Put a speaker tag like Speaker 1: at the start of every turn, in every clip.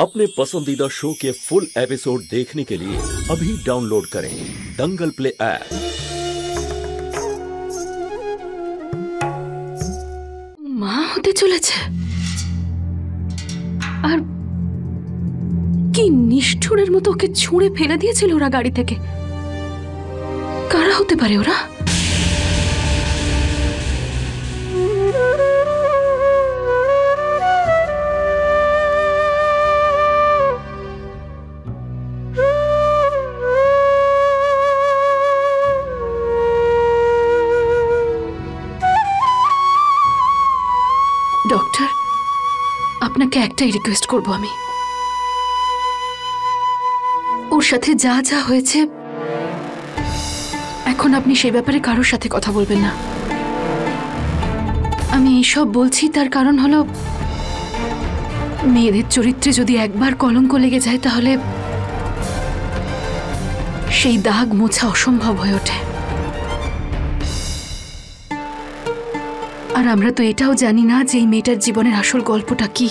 Speaker 1: अपने पसंदीदा शो के फुल एपिसोड देखने के लिए अभी डाउनलोड करें दंगल प्ले ऐप।
Speaker 2: মা হতে চলেছে আর কি নিষ্ঠুরের মতো ওকে ছুঁড়ে ফেলে দিয়েছিল ওরা গাড়ি থেকে। কারা হতে পারে ওরা? ডক্টর, আপনাকে একটাই রিকোয়েস্ট করব আমি, ওর সাথে যা যা হয়েছে এখন আপনি সেই ব্যাপারে কারোর সাথে কথা বলবেন না। আমি এইসব বলছি তার কারণ হলো মেয়েদের চরিত্রে যদি একবার কলঙ্ক লেগে যায় তাহলে সেই দাগ মোছা অসম্ভব হয়ে ওঠে। আর আমরা তো এটাও জানি না যে এই মেয়েটার জীবনের আসল গল্পটা কি।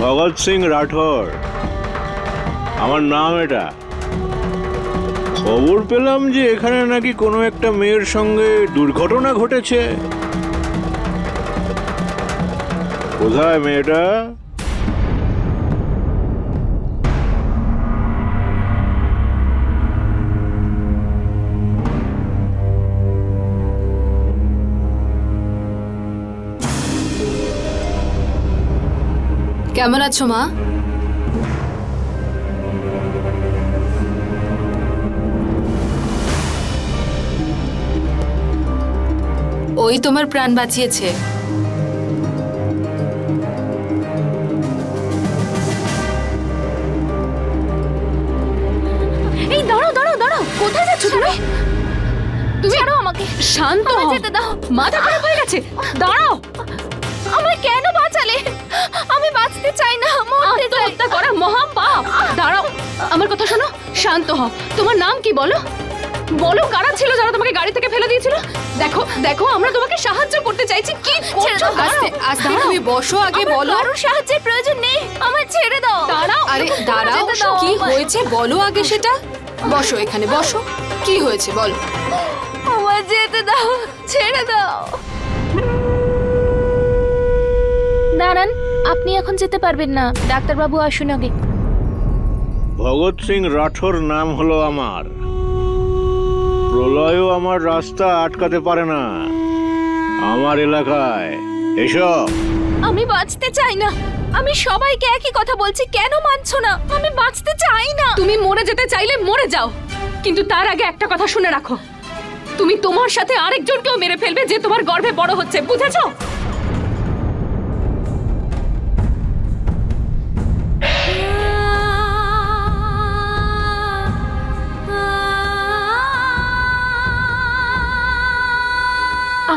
Speaker 3: ভগৎ সিং রাঠোর আমার নাম। এটা খবর পেলাম যে এখানে নাকি কোনো একটা মেয়ের সঙ্গে দুর্ঘটনা ঘটেছে। কোথায় মেয়েটা?
Speaker 2: কেমন আছো মা? ওই তোমার প্রাণ বাঁচিয়েছে। এই দাঁড়াও দাঁড়াও দাঁড়াও, কোথায় যাচ্ছ তুমি? তুমি ছাড়ো আমাকে। শান্ত হও, যেতে দাও। মাথা খারাপ হয়ে গেছে। দাঁড়াও। আমায় কেন বাঁচালে? আমি বাঁচতে চাই না, মরতে চাই। হত্যা করা মহা পাপ। দাঁড়াও, আমার কথা শোনো, শান্ত হও। তোমার নাম কি বলো? বলো কারা ছিল যারা তোমাকে গাড়ি থেকে ফেলে দিয়েছিল? দেখো দেখো, আমরা তোমাকে সাহায্য করতে চাইছি। কি করছো? আস্তে আস্তে, তুমি বসো আগে। বলো। কারো সাহায্যের প্রয়োজন নেই, আমায় ছেড়ে দাও। দাঁড়াও। আরে দাঁড়াও, কি হয়েছে বলো আগে সেটা। বসো এখানে, বসো। কি হয়েছে বলো। আমায় যেতে দাও, ছেড়ে দাও।
Speaker 4: দাঁড়ান, আপনি এখন যেতে পারবেন না, ডাক্তারবাবু আসুন আগে।
Speaker 3: ভগৎ সিং রাঠোর নাম হলো আমার। প্রলয়ও আমার রাস্তা আটকাতে পারে না আমার এলাকায়। এসো।
Speaker 4: আমি বাঁচতে চাই না। আমি সবাইকে একই কথা বলছি, কেন মানছো না? আমি বাঁচতে চাই না।
Speaker 2: তুমি মরে যেতে চাইলে মরে যাও, কিন্তু তার আগে একটা কথা শুনে রাখো, তুমি তোমার সাথে আরেকজনকেও মেরে ফেলবে যে তোমার গর্ভে বড় হচ্ছে, বুঝেছো?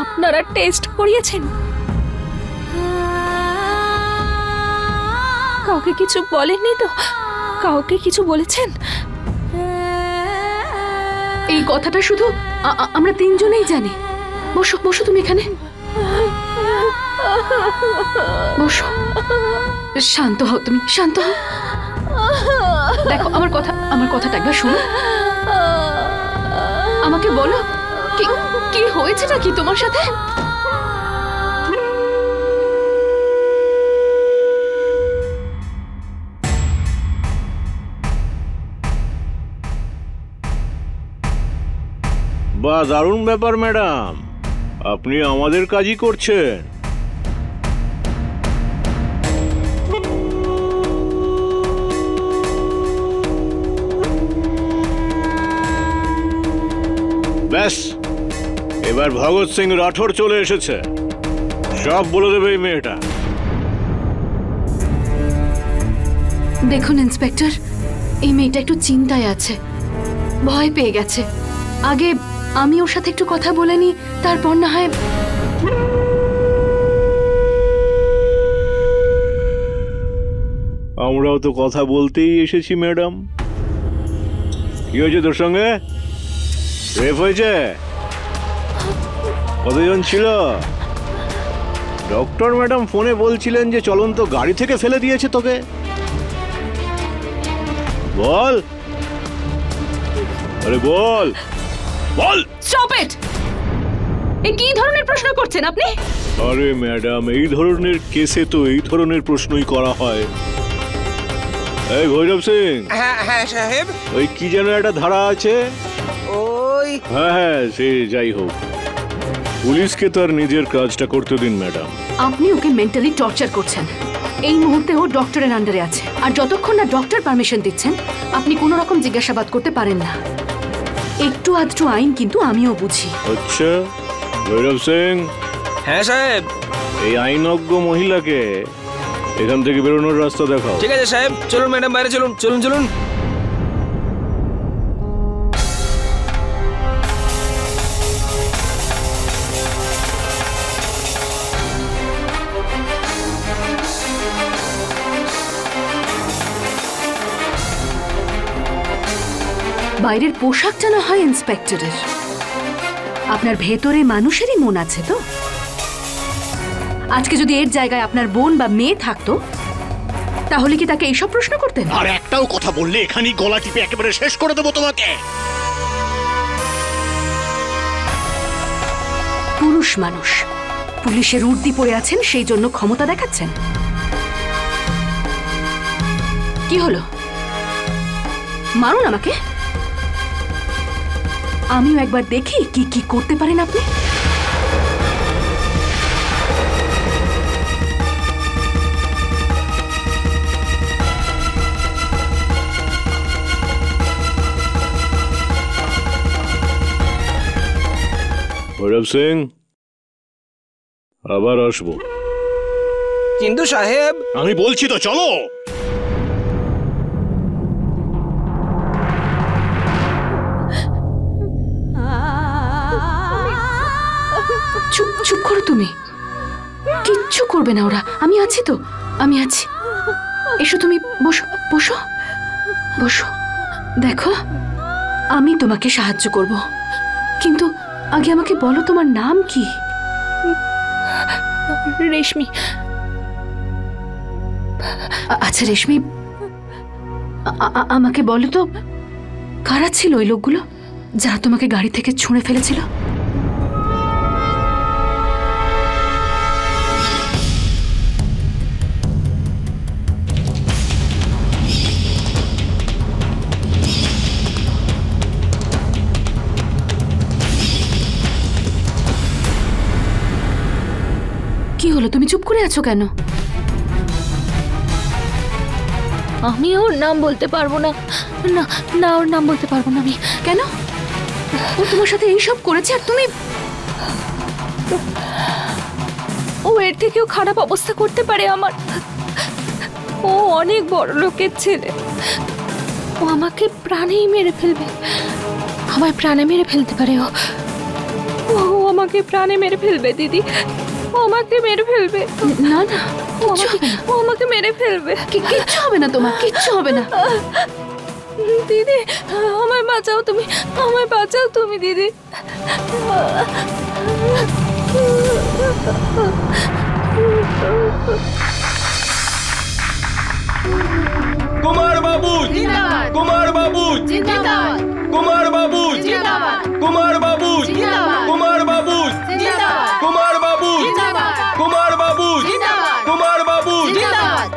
Speaker 4: আপনারা টেস্ট করিয়েছেন? কাউকে কিছু বলেননি তো? কাউকে কিছু বলেছেন?
Speaker 2: এই কথাটা শুধু আমরা তিনজনেই জানি। বসো বসো, তুমি এখানে বসো। শান্ত হও, তুমি শান্ত হও। দেখো আমার কথাটা একবার শোনো। আমাকে বলো কি হয়েছেটা কি তোমার সাথে?
Speaker 3: বাহ, দারুণ ব্যাপার ম্যাডাম, আপনি আমাদের কাজই করছেন। ব্যাস, এবার ভগৎ সিং রাঠোর চলে এসেছে, সব বলে দেবে এই মেয়েটা।
Speaker 2: দেখুন ইন্সপেক্টর, এই মেয়েটা একটু চিন্তায় আছে, ভয় পেয়ে গেছে। আগে আমি ওর সাথে একটু কথা বলে নি, তারপর না হয়।
Speaker 3: আমরাও তো কথা বলতেই এসেছি ম্যাডাম। কি হয়েছে তোর সঙ্গে? রেপ হয়েছে? কতজন ছিল? ডক্টর ম্যাডাম ফোনে বলছিলেন যে চলন্ত গাড়ি থেকে ফেলে দিয়েছে তোকে। বল, আরে বল বল।
Speaker 2: Stop it! এই কি ধরনের প্রশ্ন করছেন আপনি?
Speaker 3: আরে ম্যাডাম, এই ধরনের কেসে তো এই ধরনের প্রশ্নই করা হয়। এই ভৈরব সিং।
Speaker 5: হ্যাঁ হ্যাঁ সাহেব।
Speaker 3: ওই কি যেন একটা ধারা আছে।
Speaker 5: ওই
Speaker 3: হ্যাঁ, সে যাই হোক, পুলিশকে তার নিজের কাজটা করতে দিন ম্যাডাম।
Speaker 2: আপনি ওকে মেন্টালি টর্চার করছেন। এই মুহূর্তে ও ডক্টরের আন্ডারে আছে, আর যতক্ষণ না ডক্টর পারমিশন দিচ্ছেন আপনি কোনো রকম জিজ্ঞাসাবাদ করতে পারেন না। একটু আধটু আইন কিন্তু আমিও বুঝি।
Speaker 3: আচ্ছা ভৈরব সিং।
Speaker 5: হ্যাঁ সাহেব।
Speaker 3: এই আইনজ্ঞ মহিলাকে এখান থেকে বেরোনোর রাস্তা দেখাও।
Speaker 5: ঠিক আছে সাহেব, চলুন ম্যাডাম, বাইরে চলুন চলুন চলুন।
Speaker 2: বাইরের পোশাকটা না হয় ইন্সপেক্টরের, আপনার ভেতরে মানুষেরই মন আছে তো। আজকে যদি এর জায়গায় আপনার বোন বা মেয়ে থাকতো তাহলে কি তাকে এইসব প্রশ্ন করতেন?
Speaker 6: আর একটাও কথা বললে এখানেই গলা টিপে একেবারে শেষ করে দেবো তোমাকে।
Speaker 2: পুরুষ মানুষ পুলিশের উর্দি পরে আছেন, সেই জন্য ক্ষমতা দেখাচ্ছেন। কি হলো? মারুন আমাকে, আমিও একবার দেখি কি কি করতে পারেন আপনি।
Speaker 3: ভৈরব সিং, আবার আসবো।
Speaker 5: কিন্তু সাহেব।
Speaker 6: আমি বলছি তো চলো।
Speaker 2: চুপ চুপ করো তুমি, কিচ্ছু করবে না ওরা, আমি আছি তো, আমি আছি। এসো তুমি, বসো বসো বসো। দেখো আমি তোমাকে সাহায্য করব, কিন্তু আগে আমাকে বলো তোমার নাম কি?
Speaker 4: রেশমি।
Speaker 2: আচ্ছা রেশমি, আমাকে বলো তো কারা ছিল ওই লোকগুলো যারা তোমাকে গাড়ি থেকে ছুঁড়ে ফেলেছিল? কি হলো, তুমি চুপ করে আছো কেন?
Speaker 4: আমি ওর নাম বলতে পারবো না। না না, ওর নাম বলতে পারবো না আমি।
Speaker 2: কেন? ও তোমার সাথে এইসব করেছে আর তুমি?
Speaker 4: ও এর থেকেও খারাপ অবস্থা করতে পারে আমার। ও অনেক বড় লোকের ছেলে, ও আমাকে প্রাণেই মেরে ফেলবে। আমায় প্রাণে মেরে ফেলতে পারে ও। ও আমাকে প্রাণে মেরে ফেলবে দিদি, ও আমাকে মেরে ফেলবে।
Speaker 2: না না,
Speaker 4: ও আমাকে মেরে ফেলবে।
Speaker 2: কিচ্ছু হবে না তোমার, কিচ্ছু হবে না।
Speaker 4: দিদি আমায় বাঁচাও তুমি, আমায় বাঁচাও তুমি দিদি।
Speaker 5: কুমার বাবু জিন্দাবাদ, কুমার বাবু জিন্দাবাদ, কুমার বাবু জিন্দাবাদ, কুমার বাবু জিন্দাবাদ, কুমার বাবু জিন্দাবাদ, কুমার বাবু জিন্দাবাদ, কুমার বাবু জিন্দাবাদ, কুমার বাবু জিন্দাবাদ।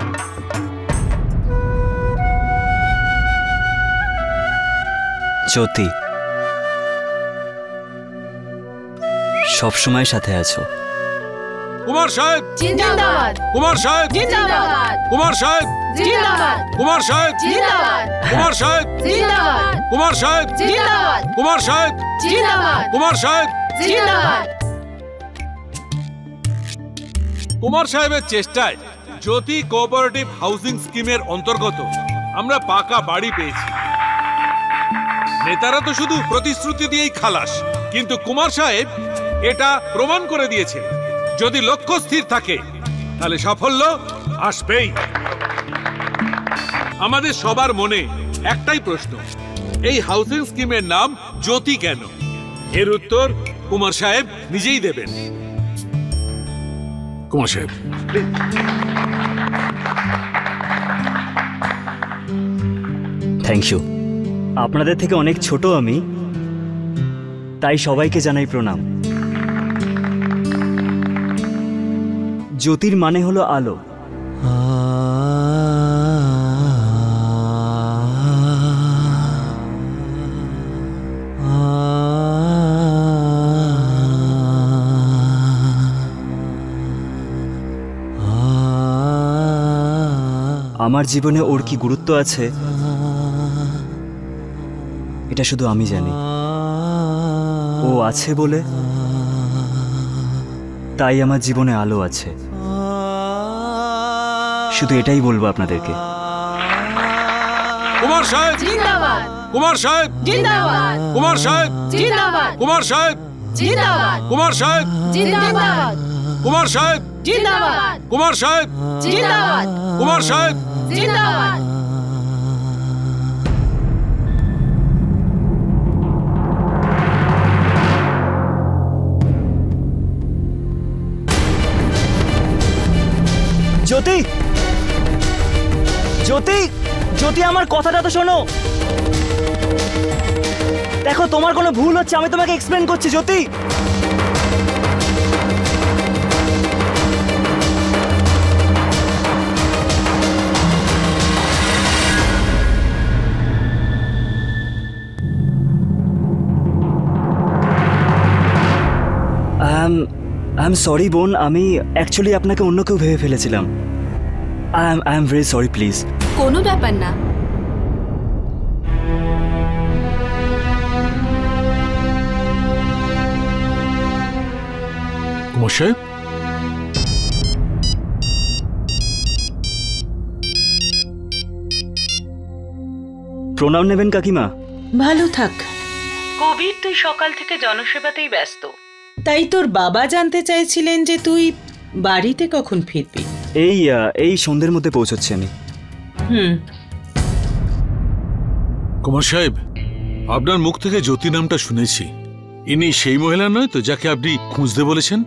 Speaker 7: জ্যোতি, সব সময় সাথে আছো,
Speaker 3: কুমার সাহেব
Speaker 2: জিন্দাবাদ
Speaker 3: কুমার সাহেব
Speaker 2: জিন্দাবাদ
Speaker 3: কুমার সাহেব
Speaker 2: জিন্দাবাদ
Speaker 3: কুমার সাহেব
Speaker 2: জিন্দাবাদ
Speaker 3: কুমার সাহেব
Speaker 2: জিন্দাবাদ
Speaker 3: কুমার সাহেব
Speaker 2: জিন্দাবাদ
Speaker 3: কুমার সাহেব
Speaker 2: জিন্দাবাদ
Speaker 3: কুমার সাহেব
Speaker 2: জিন্দাবাদ
Speaker 8: কুমার সাহেবের চেষ্টায় জ্যোতি কোঅপারেটিভ হাউসিং স্কিমের অন্তর্গত আমরা পাকা বাড়ি পেয়েছি। নেতারা তো শুধু প্রতিশ্রুতি দিয়েই খালাস, কিন্তু কুমার সাহেব এটা প্রমাণ করে দিয়েছে যদি লক্ষ্য স্থির থাকে তাহলে সাফল্য আসবেই। আমাদের সবার মনে একটাই প্রশ্ন, এই হাউসিং স্কিমের নাম জ্যোতি কেন? এর উত্তর কুমার সাহেব নিজেই দেবেন। কুমার সাহেব
Speaker 7: থ্যাংক ইউ। আপনাদের থেকে অনেক ছোট আমি, তাই সবাইকে জানাই প্রণাম। জ্যোতির মানে হলো আলো। আমার জীবনে ওর কি গুরুত্ব আছে এটা শুধু আমি জানি। ও আছে বলে তাই আমার জীবনে আলো আছে, শুধু এটাই বলবো আপনাদেরকে।
Speaker 3: কুমার সাহেব
Speaker 2: জিন্দাবাদ
Speaker 3: কুমার সাহেব
Speaker 2: জিন্দাবাদ
Speaker 3: কুমার সাহেব
Speaker 2: জিন্দাবাদ
Speaker 3: কুমার সাহেব
Speaker 2: জিন্দাবাদ
Speaker 3: কুমার সাহেব
Speaker 2: জিন্দাবাদ
Speaker 3: কুমার সাহেব
Speaker 2: জিন্দাবাদ
Speaker 3: কুমার সাহেব
Speaker 2: জিন্দাবাদ
Speaker 3: কুমার সাহেব
Speaker 2: জিন্দাবাদ
Speaker 7: জ্যোতি জ্যোতি জ্যোতি আমার কথাটা তো শোনো। দেখো তোমার কোনো ভুল হচ্ছে, আমি তোমাকে এক্সপ্লেন করছি। জ্যোতি আই এম সরি বোন, আমি অ্যাকচুয়ালি আপনাকে অন্য কেউ ভেবে ফেলেছিলাম। I am very sorry, please.
Speaker 2: কোনো ব্যাপার না।
Speaker 3: কুমার সাহেব
Speaker 7: প্রণাম নেবেন কাকিমা।
Speaker 9: ভালো থাক।
Speaker 10: কবির, তুই সকাল থেকে জনসেবাতেই ব্যস্ত।
Speaker 9: তাই তোর বাবা জানতে চাইছিলেন যে তুই বাড়িতে কখন ফিরবি।
Speaker 7: এই সন্ধ্যের মধ্যে পৌঁছচ্ছি আমি।
Speaker 3: কুমার সাহেব, আপনার মুখ থেকে জ্যোতি নামটা শুনেছি। ইনি সেই মহিলা নয় তো যাকে আপনি খুঁজতে বলেছেন?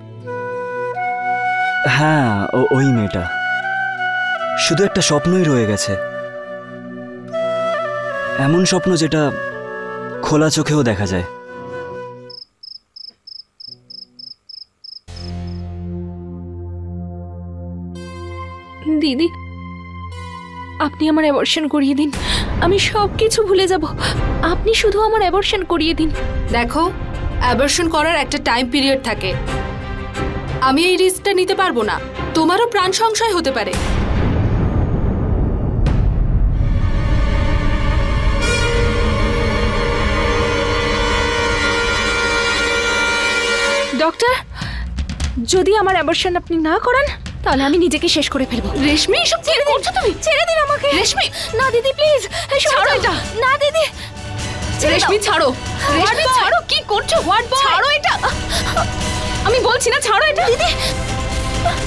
Speaker 7: হ্যাঁ, ওই মেয়েটা। শুধু একটা স্বপ্নই রয়ে গেছে, এমন স্বপ্ন যেটা খোলা চোখেও দেখা যায়।
Speaker 4: দিদি, আপনি আমার অ্যাবর্শন করিয়ে দিন, আমি সব কিছু ভুলে যাব। আপনি শুধু আমার অ্যাবর্শন করিয়ে দিন।
Speaker 2: দেখো, অ্যাবর্শন করার একটা টাইম পিরিয়ড থাকে। আমি এই রিস্কটা নিতে পারবো না, তোমারও প্রাণ সংশয় হতে পারে।
Speaker 4: ডক্টর, যদি আমার অ্যাবর্শন আপনি না করান তাহলে আমি নিজেকে শেষ করে ফেলবো।
Speaker 2: রেশমি, এসব কি করছো তুমি?
Speaker 4: ছেড়ে দিন আমাকে।
Speaker 2: রেশমি,
Speaker 4: না দিদি প্লিজ, ছাড়ো এটা। না দিদি,
Speaker 2: রেশমি ছাড়ো। রেশমি ছাড়ো, কি করছো? What boy? ছাড়ো এটা, আমি বলছি না ছাড়ো এটা। দিদি,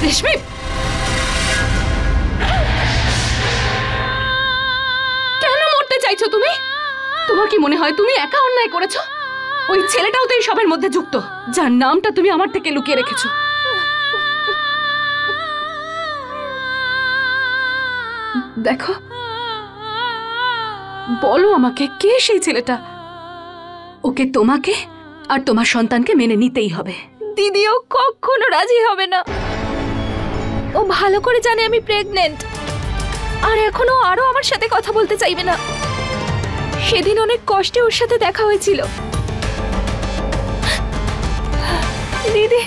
Speaker 2: রেশমি, কেন মরতে চাইছো তুমি? তোমার কি মনে হয় তুমি একা অন্যায় করেছো? ওই ছেলেটাও তো এই সবের মধ্যে যুক্ত, যার নামটা তুমি আমার থেকে লুকিয়ে রেখেছো। দেখো, বলো আমাকে, কে সেই ছেলেটা? ওকে তোমাকে আর তোমার সন্তানকে মেনে নিতেই হবে।
Speaker 4: দিদিও কখনো রাজি হবে না। ও ভালো করে জানে আমি প্রেগনেন্ট, আর এখনো আরো আমার সাথে কথা বলতে চাইবে না। সেদিন অনেক কষ্টে ওর সাথে দেখা হয়েছিল। দিদি,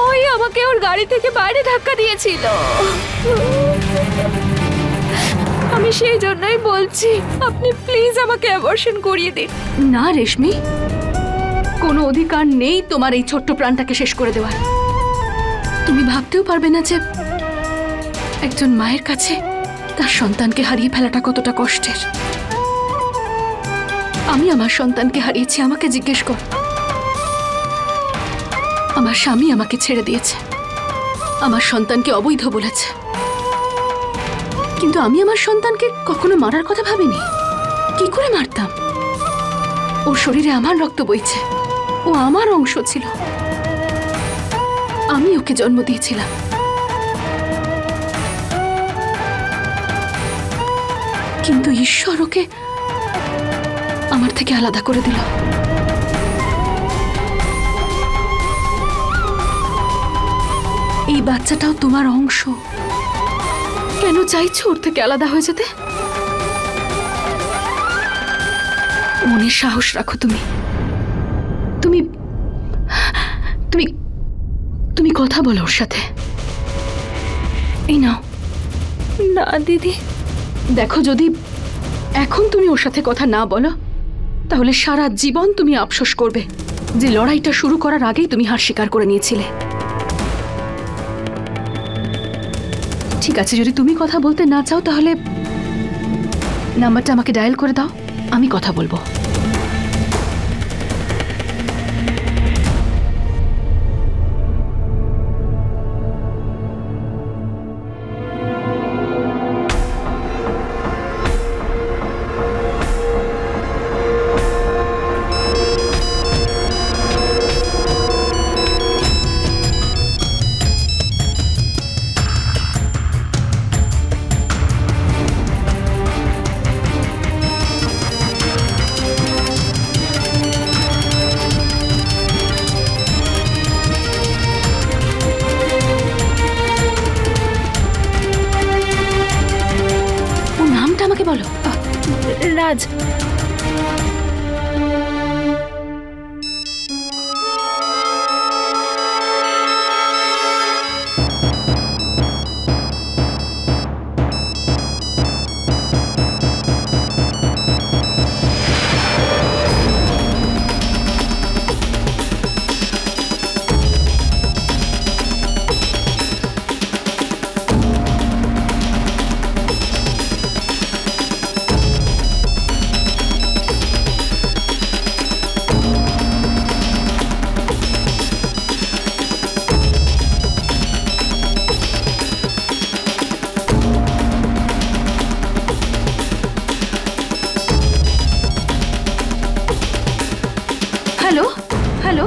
Speaker 4: ও ওই আমাকে ওর গাড়ি থেকে বাইরে ধাক্কা দিয়েছিল। আমি সেই জন্যই বলছি আপনি প্লিজ আমাকে অ্যাবর্শন করিয়ে দিন।
Speaker 2: না রেশমি, কোনো অধিকার নেই তোমার এই ছোট্ট প্রাণটাকে শেষ করে দেওয়ার। তুমি ভাবতেও পারবে না যে একজন মায়ের কাছে তার সন্তানকে হারিয়ে ফেলাটা কতটা কষ্টের। আমি আমার সন্তানকে হারিয়েছি, আমাকে জিজ্ঞেস কর। আমার স্বামী আমাকে ছেড়ে দিয়েছে, আমার সন্তানকে অবৈধ বলেছে, কিন্তু আমি আমার সন্তানকে কখনো মারার কথা ভাবিনি। কি করে মারতাম? ওর শরীরে আমার রক্ত বইছে, ও আমার অংশ ছিল, আমি ওকে জন্ম দিয়েছিলাম। কিন্তু ঈশ্বর ওকে আমার থেকে আলাদা করে দিল। এই বাচ্চাটাও তোমার অংশ। কেন চাইছো ওর থেকে আলাদা হয়ে যেতে? মনে সাহস রাখো। তুমি তুমি তুমি তুমি কথা বলো ওর সাথে। এই নাও।
Speaker 4: না দিদি,
Speaker 2: দেখো, যদি এখন তুমি ওর সাথে কথা না বলো তাহলে সারা জীবন তুমি আফসোস করবে যে লড়াইটা শুরু করার আগেই তুমি হার স্বীকার করে নিয়েছিলে। ঠিক আছে, যদি তুমি কথা বলতে না চাও তাহলে নাম্বারটা আমাকে ডায়াল করে দাও, আমি কথা বলবো। বলো।
Speaker 4: রাজ।
Speaker 2: হ্যালো।